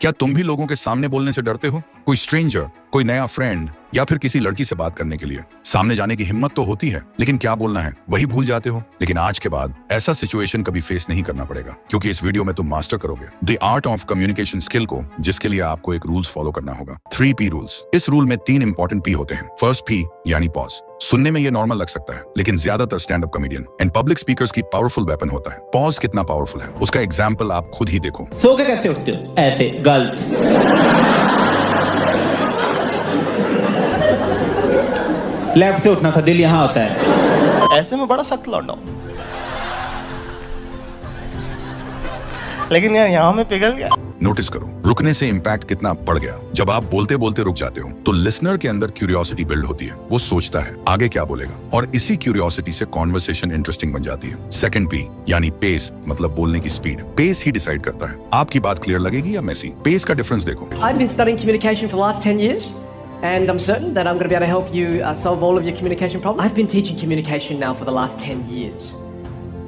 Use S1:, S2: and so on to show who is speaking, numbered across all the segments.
S1: क्या तुम भी लोगों के सामने बोलने से डरते हो? कोई स्ट्रेंजर, कोई नया फ्रेंड या फिर किसी लड़की से बात करने के लिए सामने जाने की हिम्मत तो होती है, लेकिन क्या बोलना है वही भूल जाते हो। लेकिन आज के बाद ऐसा सिचुएशन कभी फेस नहीं करना पड़ेगा, क्योंकि इस वीडियो में तुम मास्टर करोगे the art of communication skill को, जिसके लिए आपको एक रूल्स फॉलो करना होगा। 3P rules. इस रूल में 3 इंपॉर्टेंट P होते हैं। फर्स्ट P यानी पॉज। सुनने में ये नॉर्मल लग सकता है, लेकिन ज्यादातर stand up comedian and public speakers की पावरफुल वेपन होता है। पॉज कितना पावरफुल है उसका एग्जाम्पल आप खुद ही देखो।
S2: सो के कैसे उठते हो? ऐसे। गलत। लेफ्ट से उठना था, दिल यहाँ होता है।
S3: ऐसे में बड़ा सख्त लौटा हूं, लेकिन यार यहाँ में पिघल गया।
S1: नोटिस करो रुकने से इम्पैक्ट कितना बढ़ गया। जब आप बोलते बोलते रुक जाते हो तो लिसनर के अंदर क्यूरियोसिटी बिल्ड होती है। वो सोचता है आगे क्या बोलेगा, और इसी क्यूरियोसिटी से कॉन्वर्सेशन इंटरेस्टिंग बन जाती है। सेकंड P यानी पेस, मतलब बोलने की स्पीड। पेस ही डिसाइड करता है आपकी बात क्लियर लगेगी या मेसी। पेस का डिफरेंस देखो।
S4: I've been studying communication for the last 10 years, and I'm certain that I'm going to be able to help you solve all of your communication problems. I've been teaching communication now for the last 10 years,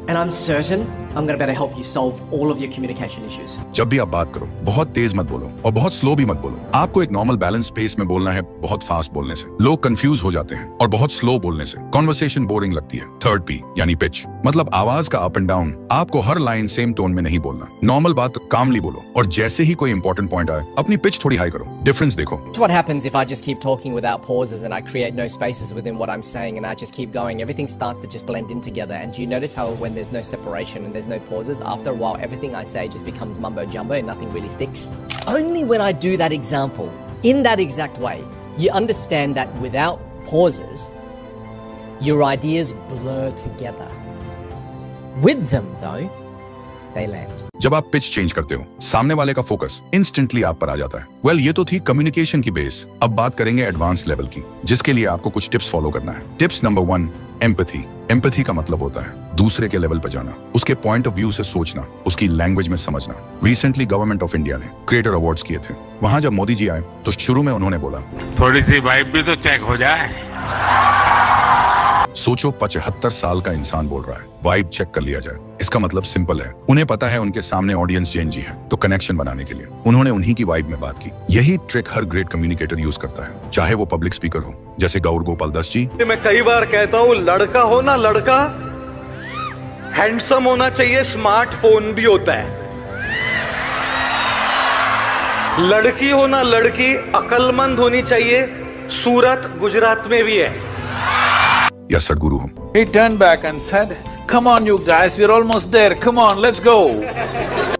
S4: and I'm certain I'm going to be able to help you solve all of your communication issues.
S1: जब भी आप बात करो बहुत तेज मत बोलो और बहुत स्लो भी मत बोलो। आपको एक नॉर्मल बैलेंस पेस में बोलना है। बहुत फास्ट बोलने से लोग कंफ्यूज हो जाते हैं, और बहुत स्लो बोलने से कॉन्वर्सेशन बोरिंग लगती है। थर्ड P यानी पिच, मतलब आवाज का अप एंड डाउन। आपको हर लाइन सेम टोन में नहीं बोलना। नॉर्मल बात कामली बोलो, और जैसे ही कोई इंपॉर्टेंट पॉइंट आए अपनी पिच थोड़ी हाई करो। डिफरेंस देखो।
S5: What happens if I just keep talking without pauses and I create no spaces within what I'm saying and I just keep going? Everything starts to just blend in together. And you notice how when there's no separation and there's no pauses, after a while everything I say just becomes mumbo jumbo and nothing really sticks. Only when I do that example in that exact way, you understand that without pauses, your ideas blur together. With them though, they land.
S1: जब आप pitch change करते हो सामने वाले का focus instantly आप पर आ जाता है। वेल, ये तो थी कम्युनिकेशन की बेस। अब बात करेंगे एडवांस लेवल की, जिसके लिए आपको कुछ टिप्स फॉलो करना है। Tips number 1, empathy. एम्पैथी का मतलब होता है दूसरे के लेवल पर जाना, उसके पॉइंट ऑफ व्यू से सोचना, उसकी लैंग्वेज में समझना। रिसेंटली गवर्नमेंट ऑफ इंडिया ने क्रिएटर अवार्ड्स किए थे। वहां जब मोदी जी आए तो शुरू में उन्होंने बोला,
S6: थोड़ी सी वाइब भी तो चेक हो जाए।
S1: सोचो 75 साल का इंसान बोल रहा है, वाइब चेक कर लिया जाए। इसका मतलब सिंपल है, उन्हें पता है उनके सामने ऑडियंस जैन जी है, तो कनेक्शन बनाने के लिए उन्होंने उन्हीं की वाइब में बात की। यही ट्रिक हर ग्रेट कम्युनिकेटर यूज करता है, चाहे वो पब्लिक स्पीकर हो जैसे गौर गोपाल दास जी।
S7: मैं कई बार कहता हूँ, लड़का हो ना लड़का, हैंडसम होना चाहिए, स्मार्टफोन भी होता है। लड़की हो ना लड़की, अकलमंद होनी चाहिए, सूरत गुजरात में भी है।
S1: या सदगुरु हो।
S6: He turned back and said, "Come on, you guys, we're almost there. Come on, let's go."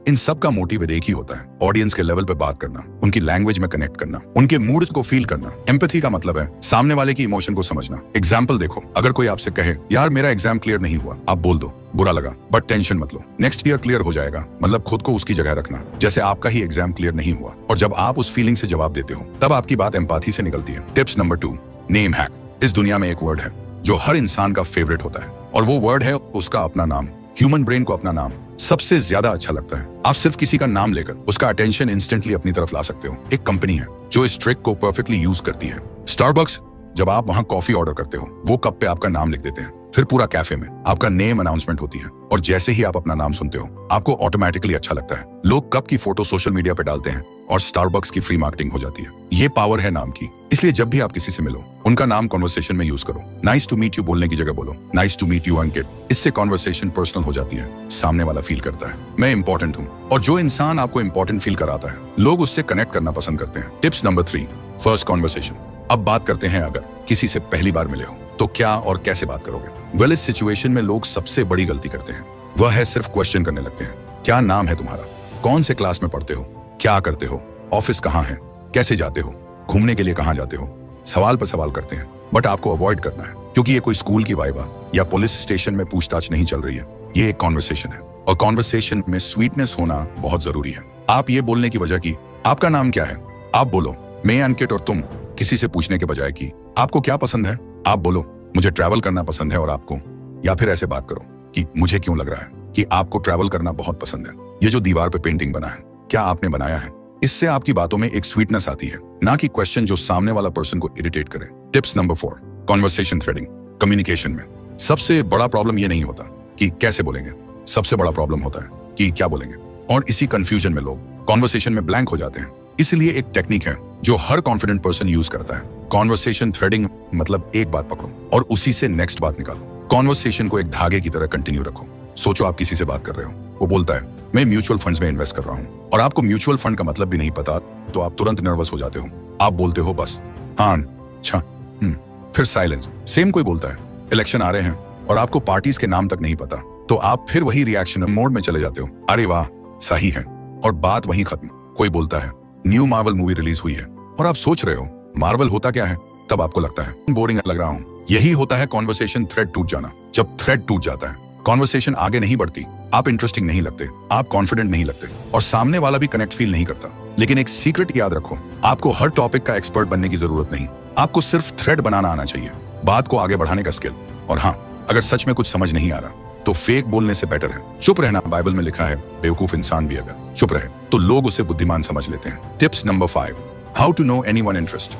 S1: इन सब का मोटिव एक ही होता है, ऑडियंस के लेवल पे बात करना, उनकी लैंग्वेज में कनेक्ट करना, उनके मूड को फील करना। एम्पैथी का मतलब है सामने वाले की इमोशन को समझना। एग्जाम्पल देखो, अगर कोई आपसे कहे यार मेरा एग्जाम क्लियर नहीं हुआ, आप बोल दो बुरा लगा बट टेंशन मत लो, नेक्स्ट ईयर क्लियर हो जाएगा। मतलब खुद को उसकी जगह रखना, जैसे आपका ही एग्जाम क्लियर नहीं हुआ। और जब आप उस फीलिंग से जवाब देते हो तब आपकी बात एम्पैथी से निकलती है। Tips number 2, name hack. इस दुनिया में एक वर्ड है जो हर इंसान का फेवरेट होता है, और वो वर्ड है उसका अपना नाम। ह्यूमन ब्रेन को अपना नाम सबसे ज्यादा अच्छा लगता है। आप सिर्फ किसी का नाम लेकर उसका अटेंशन इंस्टेंटली अपनी तरफ ला सकते हो। एक कंपनी है जो इस ट्रिक को परफेक्टली यूज करती है, स्टारबक्स। जब आप वहां कॉफी ऑर्डर करते हो, वो कप पे आपका नाम लिख देते हैं, फिर पूरा कैफे में आपका नेम अनाउंसमेंट होती है, और जैसे ही आप अपना नाम सुनते हो आपको ऑटोमेटिकली अच्छा लगता है। लोग कप की फोटो सोशल मीडिया पे डालते हैं और स्टारबक्स की फ्री मार्केटिंग हो जाती है। ये पावर है नाम की। इसलिए जब भी आप किसी से मिलो उनका नाम कॉन्वर्सेशन में यूज करो। नाइस टू मीट यू बोलने की जगह बोलो नाइस टू मीट यू अंकित। इससे कॉन्वर्सेशन पर्सनल हो जाती है, सामने वाला फील करता है मैं इंपॉर्टेंट हूँ, और जो इंसान आपको इंपॉर्टेंट फील कराता है लोग उससे कनेक्ट करना पसंद करते हैं। Tips number 3, first conversation. अब बात करते हैं अगर किसी से पहली बार मिले हो तो क्या और कैसे बात करोगे। वेल, इस सिचुएशन में लोग सबसे बड़ी गलती करते हैं, वह है सिर्फ क्वेश्चन करने लगते हैं। क्या नाम है तुम्हारा, कौन से क्लास में पढ़ते हो, क्या करते हो, ऑफिस कहाँ है, कैसे जाते हो, घूमने के लिए कहाँ जाते हो। सवाल पर सवाल करते हैं, बट आपको अवॉइड करना है, क्योंकि ये कोई स्कूल की वाइवा या पुलिस स्टेशन में पूछताछ नहीं चल रही है। ये एक कॉन्वर्सेशन है, और कॉन्वर्सेशन में स्वीटनेस होना बहुत जरूरी है। आप ये बोलने की बजाय कि आपका नाम क्या है, आप बोलो मैं अंकित और तुम, किसी से पूछने के बजाय कि आपको क्या पसंद है, आप बोलो मुझे ट्रैवल करना पसंद है और आपको। या फिर ऐसे बात करो कि मुझे क्यों लग रहा है कि आपको ट्रैवल करना बहुत पसंद है। ये जो दीवार पे पेंटिंग बना है, क्या आपने बनाया है? इससे आपकी बातों में एक स्वीटनेस आती है, ना कि क्वेश्चन जो सामने वाला पर्सन को इरिटेट करे। Tips number 4, conversation threading. Communication में सबसे बड़ा प्रॉब्लम ये नहीं होता कि कैसे बोलेंगे, सबसे बड़ा प्रॉब्लम होता है कि क्या बोलेंगे। और इसी कंफ्यूजन में लोग कॉन्वर्सेशन में ब्लैंक हो जाते हैं। इसलिए एक टेक्निक है जो हर कॉन्फिडेंट पर्सन यूज करता है। कॉन्वर्सेशन थ्रेडिंग मतलब एक बात पकड़ो और उसी से नेक्स्ट बात निकालो। कॉन्वर्सेशन को एक धागे की तरह कंटिन्यू रखो। सोचो आप किसी से बात कर रहे हो, वो बोलता है मैं म्यूचुअल फंड्स में इन्वेस्ट कर रहा हूँ, और आपको म्यूचुअल फंड का मतलब भी नहीं पता, तो आप तुरंत नर्वस हो जाते हो। आप बोलते हो बस हाँ अच्छा फिर साइलेंस। सेम कोई बोलता है इलेक्शन आ रहे हैं और आपको पार्टीज के नाम तक नहीं पता, तो आप फिर वही रिएक्शन मोड में चले जाते हो, अरे वाह सही है, और बात वहीं खत्म। कोई बोलता है न्यू मार्वल मूवी रिलीज हुई है और आप सोच रहे हो मार्वल होता क्या है, तब आपको लगता है बोरिंग लग रहा हूँ। यही होता है कॉन्वर्सेशन थ्रेड टूट जाना। जब थ्रेड टूट जाता है कॉन्वर्सेशन आगे नहीं बढ़ती, आप इंटरेस्टिंग नहीं लगते, आप कॉन्फिडेंट नहीं लगते, और सामने वाला भी कनेक्ट फील नहीं करता। लेकिन एक सीक्रेट याद रखो, आपको हर टॉपिक का एक्सपर्ट बनने की जरूरत नहीं, आपको सिर्फ थ्रेड बनाना आना चाहिए, बात को आगे बढ़ाने का स्किल। और हाँ, अगर सच में कुछ समझ नहीं आ रहा तो फेक बोलने से बेटर है चुप रहना। बाइबल में लिखा है बेवकूफ इंसान भी अगर चुप रहे तो लोग उसे बुद्धिमान समझ लेते हैं। Tips number 5, how to know anyone interest.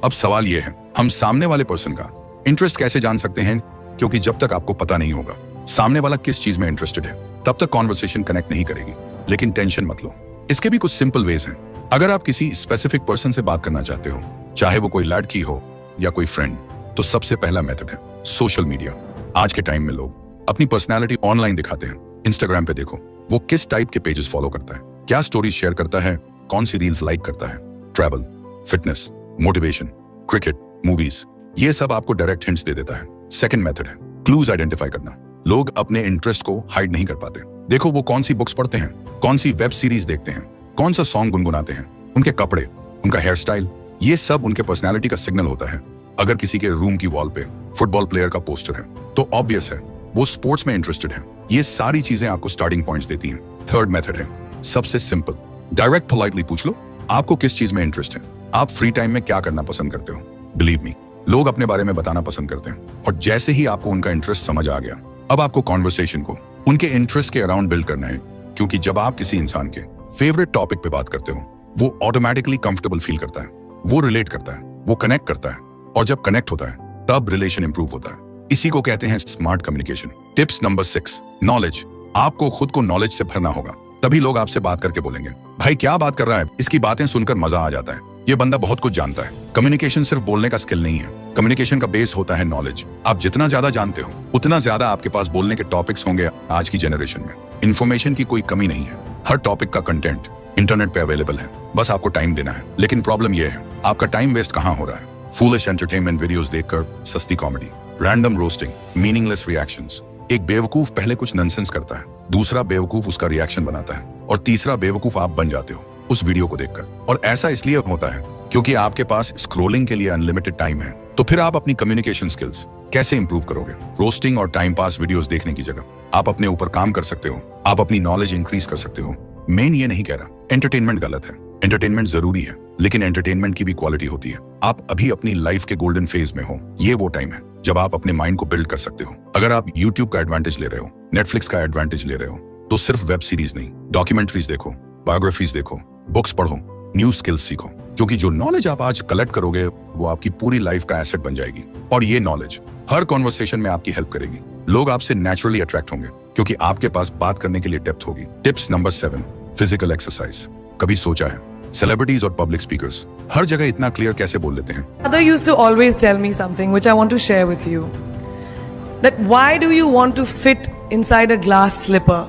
S1: अब सवाल यह है, हम सामने वाले पर्सन का इंटरेस्ट कैसे जान सकते हैं? क्योंकि जब तक आपको पता नहीं होगा सामने वाला किस चीज में इंटरेस्टेड है, तब तक कॉन्वर्सेशन कनेक्ट नहीं करेगी। लेकिन टेंशन मत लो, इसके भी कुछ सिंपल वेज हैं। अगर आप किसी स्पेसिफिक पर्सन से बात करना चाहते हो, चाहे वो कोई लड़की हो या कोई फ्रेंड, तो सबसे पहला मेथड है सोशल मीडिया। आज के टाइम में लोग अपनी पर्सनैलिटी ऑनलाइन दिखाते हैं। इंस्टाग्राम पे देखो वो किस टाइप के पेजेस फॉलो करता है, क्या स्टोरीज शेयर करता है, कौन सी रील्स लाइक करता है। Travel, fitness, motivation, cricket, movies, ये सब आपको डायरेक्ट हिंट्स दे देता है। सेकंड मेथड है क्लूज आइडेंटिफाई करना। लोग अपने इंटरेस्ट को हाइड नहीं कर पाते। देखो वो कौन सी बुक्स पढ़ते हैं, कौन सी वेब सीरीज देखते हैं, कौन सा सॉन्ग गुनगुनाते हैं, उनके कपड़े, उनका हेयर स्टाइल, ये सब उनके पर्सनैलिटी का सिग्नल होता है। अगर किसी के रूम की वॉल पे फुटबॉल प्लेयर का पोस्टर है तो ऑब्वियस है वो स्पोर्ट्स में इंटरेस्टेड है। ये सारी चीजें आपको स्टार्टिंग पॉइंट्स देती हैं। थर्ड मेथड है सबसे सिंपल, डायरेक्ट पोलाइटली पूछ लो आपको किस चीज में इंटरेस्ट है, आप फ्री टाइम में क्या करना पसंद करते हो। बिलीव मी, लोग अपने बारे में बताना पसंद करते हैं, और जैसे ही आपको उनका इंटरेस्ट समझ आ गया, अब आपको कॉन्वर्सेशन को उनके इंटरेस्ट के अराउंड बिल्ड करना है। क्योंकि जब आप किसी इंसान के फेवरेट टॉपिक पे बात करते हो, वो ऑटोमेटिकली कंफर्टेबल फील करता है, वो रिलेट करता है, वो कनेक्ट करता है, और जब कनेक्ट होता है तब रिलेशन इंप्रूव होता है। इसी को कहते हैं smart communication. Tips number 6, knowledge. आपको खुद को नॉलेज से भरना होगा, तभी लोग आपसे बात करके बोलेंगे भाई क्या बात कर रहा है, इसकी बातें सुनकर मजा आ जाता है, ये बंदा बहुत कुछ जानता है। कम्युनिकेशन सिर्फ बोलने का स्किल नहीं है, कम्युनिकेशन का बेस होता है नॉलेज। आप जितना ज्यादा जानते हो उतना ज्यादा आपके पास बोलने के टॉपिक्स होंगे। आज की जनरेशन में इन्फॉर्मेशन की कोई कमी नहीं है, हर टॉपिक का कंटेंट इंटरनेट पे अवेलेबल है, बस आपको टाइम देना है। लेकिन प्रॉब्लम यह है आपका टाइम वेस्ट कहाँ हो रहा है? फूलिश एंटरटेनमेंट वीडियोस देखकर, सस्ती comedy, random roasting, meaningless reactions. एक बेवकूफ पहले कुछ नॉनसेंस करता है, दूसरा बेवकूफ उसका रिएक्शन बनाता है, और तीसरा बेवकूफ आप बन जाते हो उस वीडियो को देखकर। और ऐसा इसलिए होता है क्योंकि आपके पास स्क्रोलिंग के लिए अनलिमिटेड टाइम है। तो फिर आप अपनी कम्युनिकेशन स्किल्स कैसे इंप्रूव करोगे? रोस्टिंग और टाइम पास वीडियोस देखने की जगह आप अपने ऊपर काम कर सकते हो, आप अपनी नॉलेज इंक्रीज कर सकते हो। मेन ये नहीं कह रहा एंटरटेनमेंट गलत है, एंटरटेनमेंट जरूरी है, लेकिन एंटरटेनमेंट की भी क्वालिटी होती है। आप अभी अपनी लाइफ के गोल्डन फेज में हो, ये वो टाइम है जब आप अपने माइंड को बिल्ड कर सकते हो। अगर आप यूट्यूब का एडवांटेज ले रहे हो, नेटफ्लिक्स का एडवांटेज ले रहे हो, तो सिर्फ वेब सीरीज नहीं, डॉक्यूमेंट्रीज देखो, बायोग्राफीज देखो, बुक्स पढ़ो, न्यू स्किल्स सीखो, क्योंकि जो नॉलेज आप आज कलेक्ट करोगे वो आपकी पूरी लाइफ का एसेट बन जाएगी। और ये नॉलेज हर कॉन्वर्सेशन में आपकी हेल्प करेगी। लोग आपसे नेचुरली अट्रैक्ट होंगे क्योंकि आपके पास बात करने के लिए डेप्थ होगी। Tips number 7, physical exercise. कभी सोचा है सेलिब्रिटीज और पब्लिक स्पीकर्स हर जगह इतना क्लियर कैसे बोल लेते हैं?
S8: Mother used to always tell me something which I want to share with you. That why do you want to fit inside a glass slipper?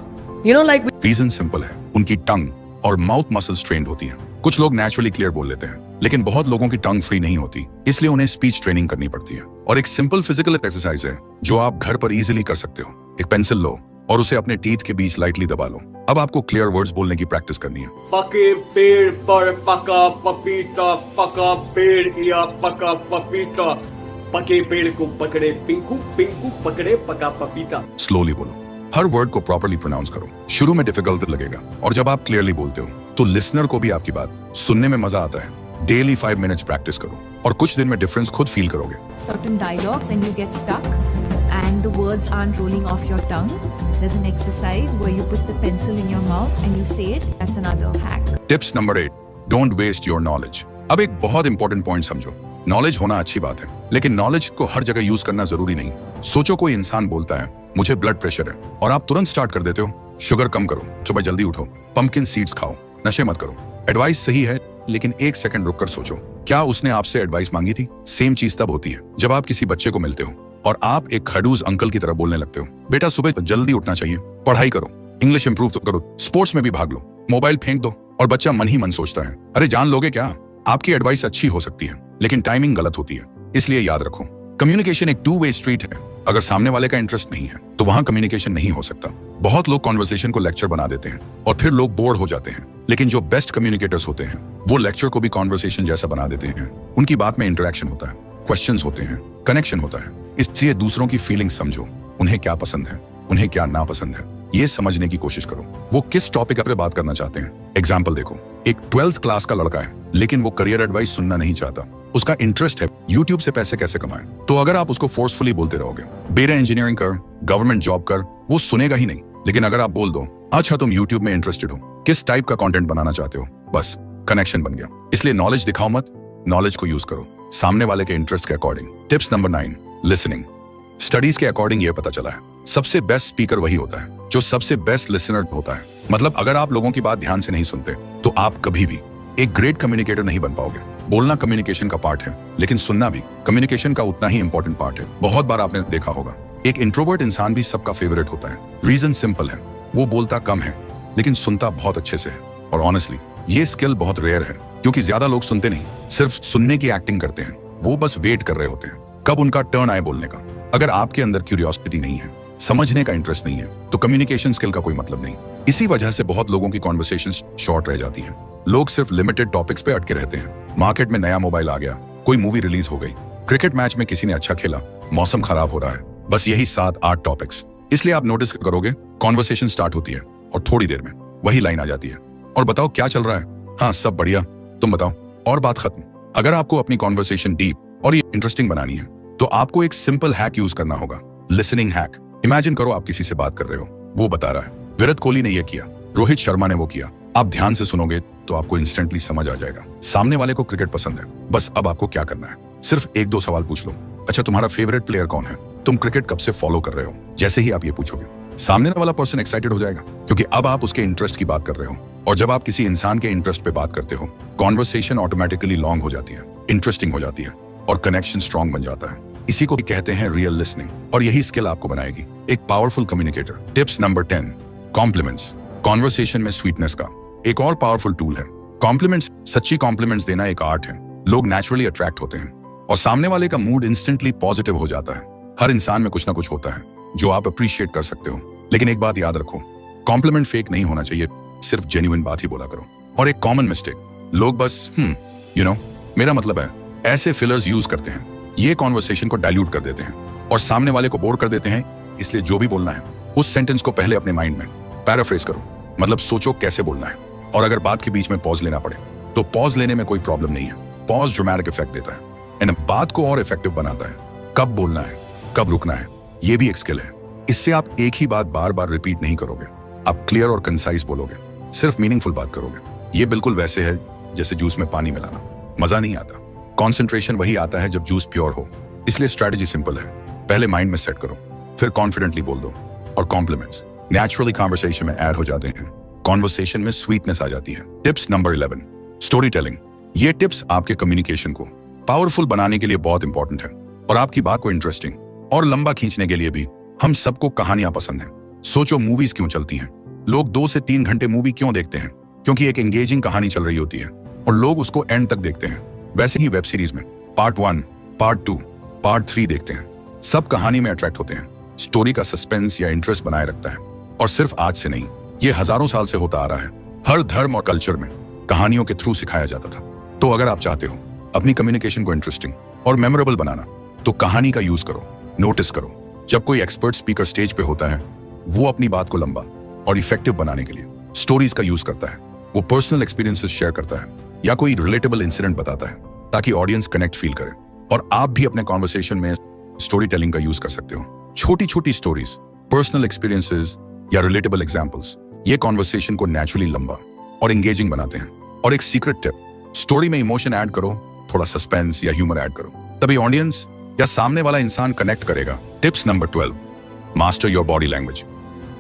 S8: You know, like
S1: reason simple है, उनकी टंग और mouth muscles trend होती हैं। कुछ लोग naturally clear बोल लेते हैं, लेकिन बहुत लोगों की टंग फ्री नहीं होती, इसलिए उन्हें स्पीच ट्रेनिंग करनी पड़ती है। और एक सिंपल फिजिकल एक्सरसाइज है जो आप घर पर इजीली कर सकते हो। एक पेंसिल लो और उसे अपने टीथ के बीच लाइटली दबा लो। अब आपको क्लियर वर्ड्स बोलने की प्रैक्टिस करनी है।
S9: Fucking पेड़ पर पका पपीता, पका पेड़ या पका पपीता, पके पेड़ को पकड़े पिंकू, पिंकू पकड़े पका पपीता।
S1: स्लोली बोलो, हर वर्ड को प्रॉपर्ली प्रोनाउंस करो। शुरू में डिफिकल्ट लगेगा, और जब आप क्लियरली बोलते हो तो लिसनर को भी आपकी बात सुनने में मजा आता है। डेली 5 मिनट्स प्रैक्टिस करो और कुछ दिन में डिफरेंस खुद फील करोगे।
S10: Certain dialogues and you get stuck and the words aren't rolling off your tongue. There's an exercise where you put the pencil in your mouth and you say it. That's another hack.
S1: Tips number 8, don't waste your knowledge. अब एक बहुत important point समझो, knowledge होना अच्छी बात है, लेकिन knowledge को हर जगह यूज करना जरूरी नहीं। सोचो कोई इंसान बोलता है मुझे ब्लड प्रेशर है, और आप तुरंत स्टार्ट कर देते हो शुगर कम करो, सुबह जल्दी उठो, पंपकिन सीड्स खाओ, नशे मत करो। एडवाइस सही है, लेकिन एक सेकंड रुककर सोचो, क्या उसने आपसे एडवाइस मांगी थी? सेम चीज तब होती है जब आप किसी बच्चे को मिलते हो और आप एक खड़ूस अंकल की तरह बोलने लगते हो, बेटा सुबह जल्दी उठना चाहिए, पढ़ाई करो, इंग्लिश इंप्रूव तो करो, स्पोर्ट्स में भी भाग लो, मोबाइल फेंक दो। और बच्चा मन ही मन सोचता है, अरे जान लोगे क्या? आपकी एडवाइस अच्छी हो सकती है, लेकिन टाइमिंग गलत होती है। इसलिए याद रखो, कम्युनिकेशन एक टू वे स्ट्रीट है। अगर सामने वाले का इंटरेस्ट नहीं है तो वहां कम्युनिकेशन नहीं हो सकता। बहुत लोग कॉन्वर्सेशन को लेक्चर बना देते हैं और फिर लोग बोर्ड हो जाते हैं, लेकिन जो बेस्ट कम्युनिकेटर्स होते हैं वो लेक्चर को भी कॉन्वर्सेशन जैसा बना देते हैं। उनकी बात में इंटरेक्शन होता है, क्वेश्चंस होते हैं, कनेक्शन होता है। इसलिए दूसरों की फीलिंग्स समझो, उन्हें क्या पसंद है, उन्हें क्या नापसंद है, ये समझने की कोशिश करो। वो किस टॉपिक पे बात करना चाहते हैं। एग्जाम्पल देखो, एक 12th क्लास का लड़का है, लेकिन वो करियर एडवाइस सुनना नहीं चाहता। उसका इंटरेस्ट है यूट्यूब से पैसे कैसे कमाएं। तो अगर आप उसको फोर्सफुली बोलते रहोगे, बेटा इंजीनियरिंग कर, गवर्नमेंट जॉब कर, वो सुनेगा ही नहीं। लेकिन अगर आप बोल दो, अच्छा तुम यूट्यूब में इंटरेस्टेड हो, किस टाइप का कंटेंट बनाना चाहते हो, बस कनेक्शन बन गया। इसलिए नॉलेज दिखाओ मत, नॉलेज को यूज करो सामने वाले के इंटरेस्ट के according. Tips number 9, listening. Studies के अकॉर्डिंग ये पता चला है, सबसे बेस्ट स्पीकर वही होता है जो सबसे बेस्ट लिसनर होता है। मतलब अगर आप लोगों की बात ध्यान से नहीं सुनते तो आप कभी भी एक ग्रेट कम्युनिकेटर नहीं बन पाओगे। बोलना कम्युनिकेशन का पार्ट है, लेकिन सुनना भी कम्युनिकेशन का उतना ही इंपॉर्टेंट पार्ट है। बहुत बार आपने देखा होगा, एक इंट्रोवर्ट इंसान भी सबका फेवरेट होता है। रीजन सिंपल है, वो बोलता कम है लेकिन सुनता बहुत अच्छे से है। और ऑनेस्टली ये स्किल बहुत रेयर है, क्योंकि ज्यादा लोग सुनते नहीं, सिर्फ सुनने की एक्टिंग करते हैं। वो बस वेट कर रहे होते हैं कब उनका टर्न आए बोलने का। अगर आपके अंदर क्यूरियोसिटी नहीं है, समझने का इंटरेस्ट नहीं है, तो कम्युनिकेशन स्किल का कोई मतलब नहीं। इसी वजह से बहुत लोगों की कॉन्वर्सेशंस शॉर्ट रह जाती हैं। लोग सिर्फ लिमिटेड टॉपिक्स पे अटके रहते हैं। मार्केट में नया मोबाइल आ गया, कोई मूवी रिलीज हो गई, क्रिकेट मैच में किसी ने अच्छा खेला, मौसम खराब हो रहा है, बस यही 7-8 टॉपिक्स। इसलिए आप नोटिस करोगे, कॉन्वर्सेशन स्टार्ट होती है और थोड़ी देर में वही लाइन आ जाती है, और बताओ क्या चल रहा है? हाँ सब बढ़िया, तुम बताओ, और बात खत्म। अगर आपको अपनी कॉन्वर्सेशन डीप और इंटरेस्टिंग बनानी है तो आपको एक सिंपल हैक यूज करना होगा, लिसनिंग हैक। इमेजिन करो आप किसी से बात कर रहे हो, वो बता रहा है विराट कोहली ने ये किया, रोहित शर्मा ने वो किया। आप ध्यान से सुनोगे तो आपको इंस्टेंटली समझ आ जाएगा सामने वाले को क्रिकेट पसंद है। बस अब आपको क्या करना है, सिर्फ 1-2 सवाल पूछ लो। अच्छा तुम्हारा फेवरेट प्लेयर कौन है? तुम क्रिकेट कब से फॉलो कर रहे हो? जैसे ही आप ये पूछोगे, सामने वाला पर्सन एक्साइटेड हो जाएगा, क्योंकि अब आप उसके इंटरेस्ट की बात कर रहे हो। और जब आप किसी इंसान के इंटरेस्ट पे बात करते हो, कॉन्वर्सेशन ऑटोमेटिकली लॉन्ग हो जाती है, इंटरेस्टिंग हो जाती है और कनेक्शन स्ट्रॉन्ग बन जाता है। इसी को भी कहते हैं रियल लिसनिंग, और यही स्किल आपको बनाएगी एक powerful communicator. Tips number 10, compliments. Conversation में स्वीटनेस का एक और पावरफुल टूल है। कॉम्प्लीमेंट्स, सच्ची कॉम्प्लीमेंट्स देना एक आर्ट है। लोग नेचुरली अट्रैक्ट होते हैं और सामने वाले का मूड इंस्टेंटली पॉजिटिव हो जाता है। हर इंसान में कुछ ना कुछ होता है जो आप अप्रिशिएट कर सकते हो, लेकिन एक बात याद रखो, कॉम्प्लीमेंट फेक नहीं होना चाहिए, सिर्फ जेन्युइन बात ही बोला करो। और एक कॉमन मिस्टेक, लोग बस मेरा मतलब है, ऐसे फिलर्स यूज करते हैं। ये कॉन्वर्सेशन को डाइल्यूट कर देते हैं और सामने वाले को बोर कर देते हैं। इसलिए जो भी बोलना है उस सेंटेंस को पहले अपने माइंड में पैराफ्रेज करो, मतलब सोचो कैसे बोलना है। और अगर बात के बीच में पॉज लेना पड़े तो पॉज लेने में कोई प्रॉब्लम नहीं है। पॉज ड्रामेटिक इफेक्ट देता है एंड बात को और इफेक्टिव बनाता है। कब बोलना है, कब रुकना है, ये भी एक स्किल है। इससे आप एक ही बात बार बार रिपीट नहीं करोगे, आप क्लियर और कंसाइज बोलोगे, सिर्फ मीनिंगफुल बात करोगे। ये बिल्कुल वैसे है जैसे जूस में पानी मिलाना, मजा नहीं आता। कॉन्सेंट्रेशन वही आता है जब जूस प्योर हो। इसलिए स्ट्रैटेजी सिंपल है, पहले माइंड में सेट करो, फिर कॉन्फिडेंटली बोल दो। और कॉम्प्लीमेंट्स नेचुरली कॉन्वर्सेशन में ऐड हो जाते हैं, कॉन्वर्सेशन में स्वीटनेस आ जाती है। Tips number 11, story telling. ये टिप्स आपके कम्युनिकेशन को पावरफुल बनाने के लिए बहुत इंपॉर्टेंट है और आपकी बात को इंटरेस्टिंग और लंबा खींचने के लिए भी। हम सबको कहानियां पसंद हैं। सोचो मूवीज क्यों चलती हैं? लोग 2 से 3 घंटे मूवी क्यों देखते हैं? क्योंकि एक एंगेजिंग कहानी चल रही होती है और लोग उसको एंड तक देखते हैं। वैसे ही वेब सीरीज में पार्ट 1, पार्ट 2, पार्ट 3 देखते हैं। सब कहानी में अट्रैक्ट होते हैं। स्टोरी का सस्पेंस या इंटरेस्ट बनाए रखता है। और सिर्फ आज से नहीं, ये हजारों साल से होता आ रहा है। हर धर्म और कल्चर में कहानियों के थ्रू सिखाया जाता था। तो अगर आप चाहते हो अपनी कम्युनिकेशन को इंटरेस्टिंग और मेमोरेबल बनाना, तो कहानी का यूज करो। नोटिस करो, जब कोई एक्सपर्ट स्पीकर स्टेज पे होता है, वो अपनी बात को लंबा और इफेक्टिव बनाने के लिए स्टोरीज का यूज करता है। वो पर्सनल एक्सपीरियंसेस शेयर करता है या कोई रिलेटेबल इंसिडेंट बताता है, ताकि ऑडियंस कनेक्ट फील करे। और आप भी अपने कॉन्वर्सेशन में स्टोरी टेलिंग का यूज कर सकते हो। छोटी छोटी स्टोरीज, पर्सनल एक्सपीरियंसेस या रिलेटेबल एग्जांपल्स, ये कॉन्वर्सेशन को नेचुरली लंबा और एंगेजिंग बनाते हैं। और एक सीक्रेट टिप, स्टोरी में इमोशन ऐड करो, थोड़ा सस्पेंस या ह्यूमर ऐड करो, तभी ऑडियंस या सामने वाला इंसान कनेक्ट करेगा। Tips number 12, master your body language.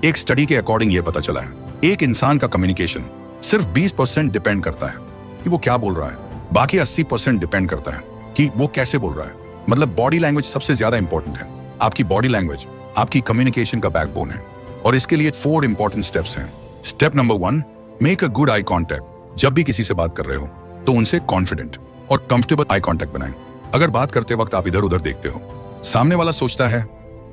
S1: एक स्टडी के अकॉर्डिंग ये पता चला है, एक इंसान का कम्युनिकेशन सिर्फ 20% डिपेंड करता है कि वो क्या बोल रहा है, बाकी 80% डिपेंड करता है कि वो कैसे बोल रहा है। मतलब बॉडी लैंग्वेज सबसे ज्यादा इंपॉर्टेंट है। आपकी बॉडी लैंग्वेज आपकी कम्युनिकेशन का बैकबोन है और इसके लिए 4 इंपॉर्टेंट स्टेप्स हैं। Step number 1, make a good eye contact. जब भी किसी से बात कर रहे हो तो उनसे कॉन्फिडेंट और कंफर्टेबल आई कॉन्टैक्ट बनाएं। अगर बात करते वक्त आप इधर उधर देखते हो, सामने वाला सोचता है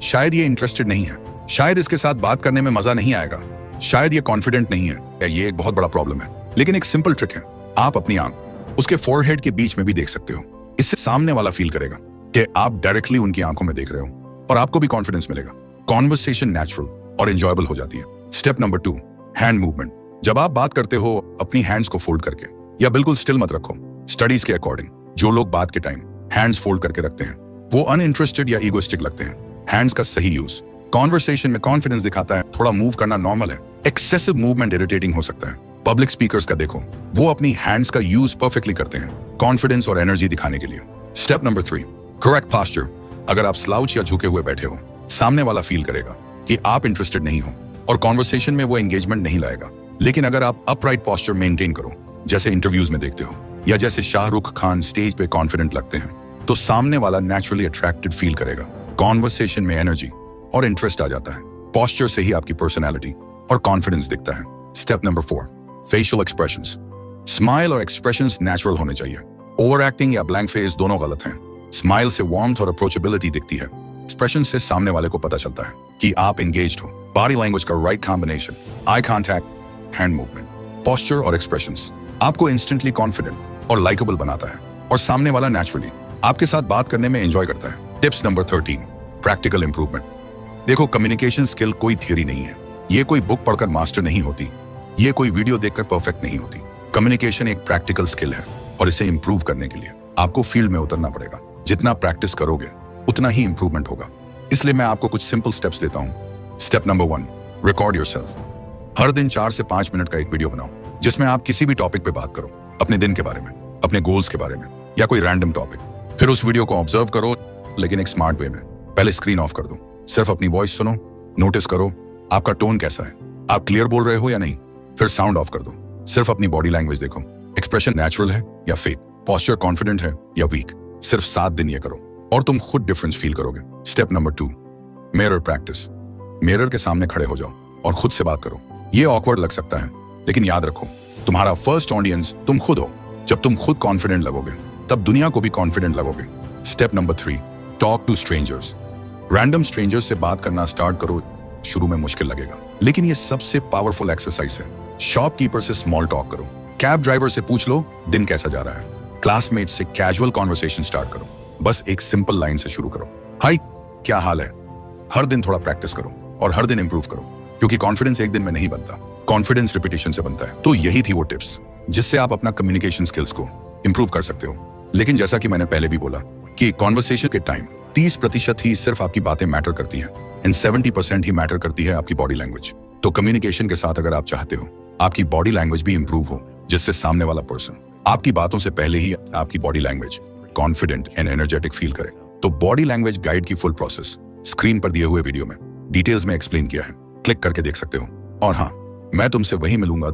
S1: शायद ये इंटरेस्टेड नहीं है, शायद इसके साथ बात करने में मजा नहीं आएगा, शायद ये कॉन्फिडेंट नहीं है, ये एक बहुत बड़ा प्रॉब्लम है। लेकिन एक सिंपल ट्रिक है, आप अपनी आंख उसके फोरहेड के बीच में भी देख सकते हो। इससे सामने वाला फील करेगा कि आप डायरेक्टली उनकी आंखों में देख रहे हो और आपको भी कॉन्फिडेंस मिलेगा। कॉन्वर्सेशन नेचुरल और एंजॉयबल हो जाती है। Step number 2, hand movement. जब आप बात करते हो अपनी हैंड्स को फोल्ड करके या बिल्कुल स्टिल मत रखो। स्टडीज के अकॉर्डिंग जो लोग बात के टाइम हैंड्स फोल्ड करके रखते हैं वो अनइंटरेस्टेड या ईगोइस्टिक लगते हैं। हैंड्स का सही यूज कॉन्वर्सेशन में कॉन्फिडेंस दिखाता है। थोड़ा मूव करना नॉर्मल है, एक्सेसिव मूवमेंट इरिटेटिंग हो सकता है। पब्लिक स्पीकर्स का देखो, वो अपनी हैंड्स का यूज परफेक्टली करते हैं कॉन्फिडेंस और एनर्जी दिखाने के लिए। Step number 3, correct posture. अगर आप स्लाउच या झुके हुए बैठे हो, सामने वाला फील करेगा कि आप इंटरेस्टेड नहीं हो और कॉन्वर्सेशन में वो एंगेजमेंट नहीं लाएगा। लेकिन अगर आप अपराइट पोस्चर मेंटेन करो, जैसे इंटरव्यूज में देखते हो या जैसे शाहरुख खान स्टेज पे कॉन्फिडेंट लगते हैं, तो सामने वाला नेचुरली अट्रैक्टेड फील करेगा। कॉन्वर्सेशन में एनर्जी और इंटरेस्ट आ जाता है। पोस्चर से ही आपकी पर्सनैलिटी और कॉन्फिडेंस दिखता है। Step number 4, facial expressions. Smile और एक्सप्रेशंस नेचुरल होने चाहिए। ओवर एक्टिंग या ब्लैंक फेस दोनों गलत हैं। स्माइल से वार्मथ और अप्रोचेबिलिटी दिखती है। एक्सप्रेशन से सामने वाले को पता चलता है कि आप एंगेज्ड हो। बॉडी लैंग्वेज का right combination, eye contact, hand movement, posture और एक्सप्रेशंस आपको इंस्टेंटली कॉन्फिडेंट और लाइकेबल बनाता है और सामने वाला नेचुरली आपके साथ बात करने में एंजॉय करता है। Tips number 13, practical improvement. देखो, कम्युनिकेशन स्किल कोई थियरी नहीं है। ये कोई बुक पढ़कर मास्टर नहीं होती, ये कोई वीडियो देखकर परफेक्ट नहीं होती। कम्युनिकेशन एक प्रैक्टिकल स्किल है और इसे इंप्रूव करने के लिए आपको फील्ड में उतरना पड़ेगा। जितना प्रैक्टिस करोगे उतना ही इंप्रूवमेंट होगा। इसलिए मैं आपको कुछ सिंपल स्टेप्स देता हूँ। Step number 1, record yourself. हर दिन 4 से 5 मिनट का एक वीडियो बनाओ जिसमें आप किसी भी टॉपिक पे बात करो, अपने दिन के बारे में, अपने गोल्स के बारे में या कोई रैंडम टॉपिक। फिर उस वीडियो को ऑब्जर्व करो, लेकिन एक स्मार्ट वे में। पहले स्क्रीन ऑफ कर दो, सिर्फ अपनी वॉइस सुनो, नोटिस करो आपका टोन कैसा है, आप क्लियर बोल रहे हो या नहीं। फिर साउंड ऑफ कर दो, सिर्फ अपनी बॉडी लैंग्वेज देखो, एक्सप्रेशन नेचुरल है या फेक, पोस्चर कॉन्फिडेंट है या वीक। सिर्फ 7 दिन ये करो और तुम खुद डिफरेंस फील करोगे। Step number 2, mirror practice. Mirror के सामने खड़े हो जाओ और खुद से बात करो। ये ऑकवर्ड लग सकता है, लेकिन याद रखो, तुम्हारा फर्स्ट ऑडियंस तुम खुद हो। जब तुम खुद कॉन्फिडेंट लगोगे तब दुनिया को भी कॉन्फिडेंट लगोगे। Step number 3, talk to strangers. Random strangers से बात करना स्टार्ट करो। शुरू में मुश्किल लगेगा, लेकिन ये सबसे पावरफुल एक्सरसाइज है। शॉपकीपर से स्मॉल टॉक करो, कैब ड्राइवर से पूछ लो दिन कैसा जा रहा है, क्लासमेट से कैजुअल कॉन्वर्सेशन स्टार्ट करो। बस एक सिंपल लाइन से शुरू करो, हाय क्या हाल है। हर दिन थोड़ा प्रैक्टिस करो और हर दिन इंप्रूव करो, क्योंकि कॉन्फिडेंस एक दिन में नहीं बनता, कॉन्फिडेंस रिपीटेशन से बनता है। तो यही थी वो टिप्स जिससे आप अपना कम्युनिकेशन स्किल्स को इंप्रूव कर सकते हो। लेकिन जैसा कि मैंने पहले भी बोला कि कॉन्वर्सेशन के टाइम 30% ही सिर्फ आपकी बातें मैटर करती हैं एंड 70% ही मैटर करती है आपकी बॉडी लैंग्वेज। तो कम्युनिकेशन के साथ अगर आप चाहते हो आपकी बॉडी लैंग्वेज भी इंप्रूव हो, जिससे सामने वाला पर्सन आपकी बातों से पहले ही आपकी body language confident and energetic feel करे, तो बॉडी लैंग्वेज गाइड की फुल प्रोसेस स्क्रीन पर दिए हुए वीडियो में डिटेल्स में एक्सप्लेन किया है, क्लिक करके देख सकते हो। और हाँ, मैं तुमसे वही मिलूंगा